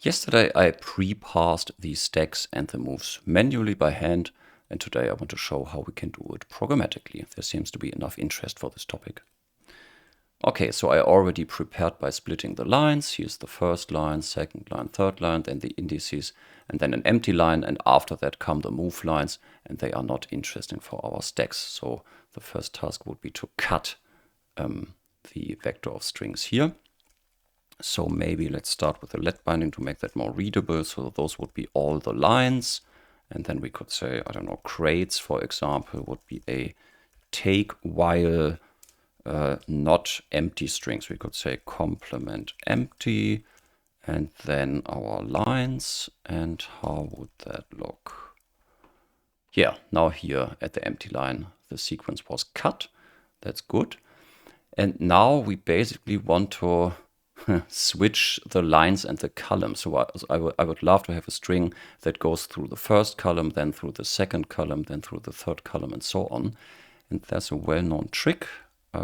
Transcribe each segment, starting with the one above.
Yesterday I pre-parsed the stacks and the moves manually by hand, and today I want to show how we can do it programmatically. There seems to be enough interest for this topic. Okay, so I already prepared by splitting the lines. Here's the first line, second line, third line, then the indices, and then an empty line, and after that come the move lines, and they are not interesting for our stacks. So the first task would be to cut the vector of strings here. So maybe let's start with a let binding to make that more readable. So those would be all the lines. And then we could say, I don't know, crates, for example, would be a take while not empty strings. We could say complement empty and then our lines. And how would that look? Yeah, now here at the empty line, the sequence was cut. That's good. And now we basically want to switch the lines and the columns. So I would love to have a string that goes through the first column, then through the second column, then through the third column, and so on. And there's a well-known trick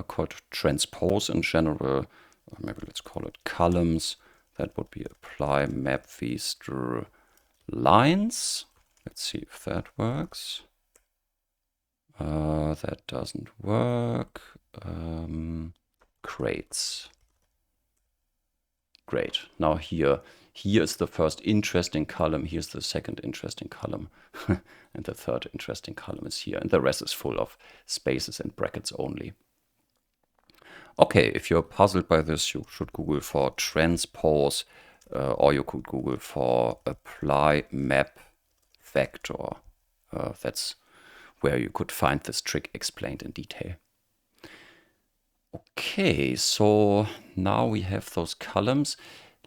called transpose in general, or maybe let's call it columns. That would be apply map these to lines. Let's see if that works. That doesn't work. Crates. Great. Now here is the first interesting column. Here's the second interesting column. And the third interesting column is here. And the rest is full of spaces and brackets only. Okay, if you're puzzled by this, you should Google for transpose, or you could Google for apply map vector. That's where you could find this trick explained in detail. Okay, so now we have those columns.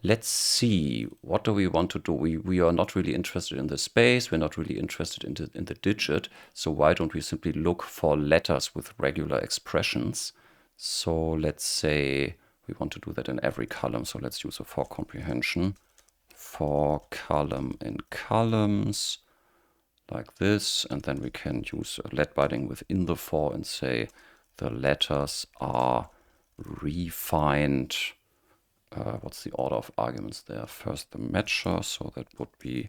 Let's see, what do we want to do? We are not really interested in the space. We're not really interested in the digit. So why don't we simply look for letters with regular expressions? So let's say we want to do that in every column. So let's use a for comprehension. For column in columns, like this. And then we can use a let binding within the for and say, the letters are refined. What's the order of arguments there? First the matcher, so that would be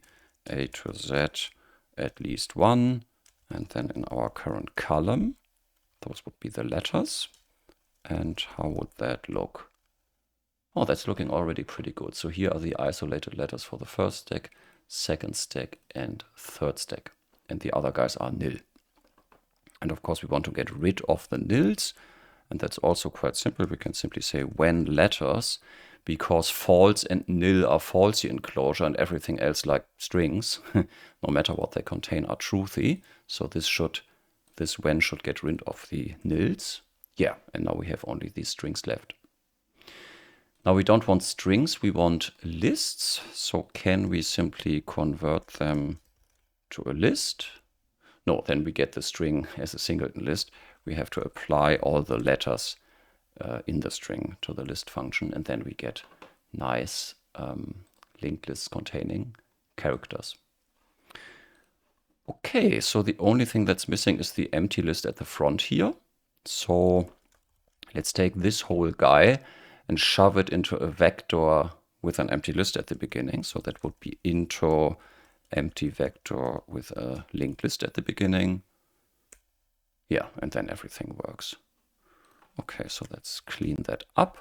A to Z at least one. And then in our current column, those would be the letters. And how would that look? Oh, that's looking already pretty good. So here are the isolated letters for the first stack, second stack, and third stack. And the other guys are nil. And of course, we want to get rid of the nils. And that's also quite simple. We can simply say when letters, because false and nil are falsy enclosure and everything else like strings, no matter what they contain, are truthy. So this when should get rid of the nils. Yeah, and now we have only these strings left. Now we don't want strings, we want lists. So can we simply convert them to a list? No, then we get the string as a singleton list. We have to apply all the letters in the string to the list function, and then we get nice linked lists containing characters. Okay, so the only thing that's missing is the empty list at the front here. So let's take this whole guy and shove it into a vector with an empty list at the beginning. So that would be into empty vector with a linked list at the beginning. Yeah, and then everything works. Okay, so let's clean that up.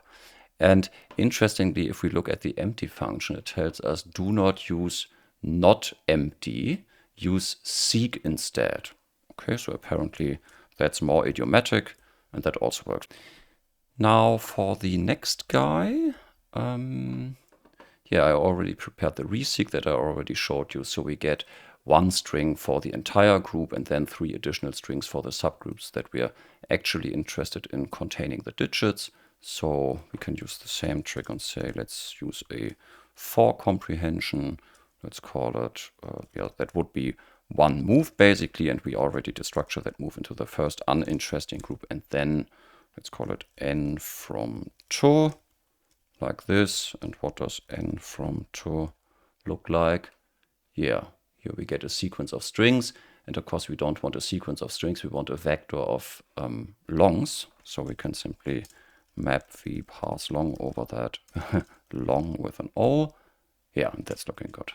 And interestingly, if we look at the empty function, it tells us do not use not empty, use seek instead. Okay, so apparently that's more idiomatic, and that also works. Now for the next guy, yeah, I already prepared the reseek that I already showed you. So we get one string for the entire group and then 3 additional strings for the subgroups that we are actually interested in containing the digits. So we can use the same trick and say, let's use a for comprehension. Let's call it, yeah, that would be one move basically. And we already destructure that move into the first uninteresting group. And then let's call it n from to. Like this. And what does n from to look like? Yeah, here we get a sequence of strings. And of course, we don't want a sequence of strings. We want a vector of longs. So we can simply map the parse long over that long with an O. Yeah, that's looking good.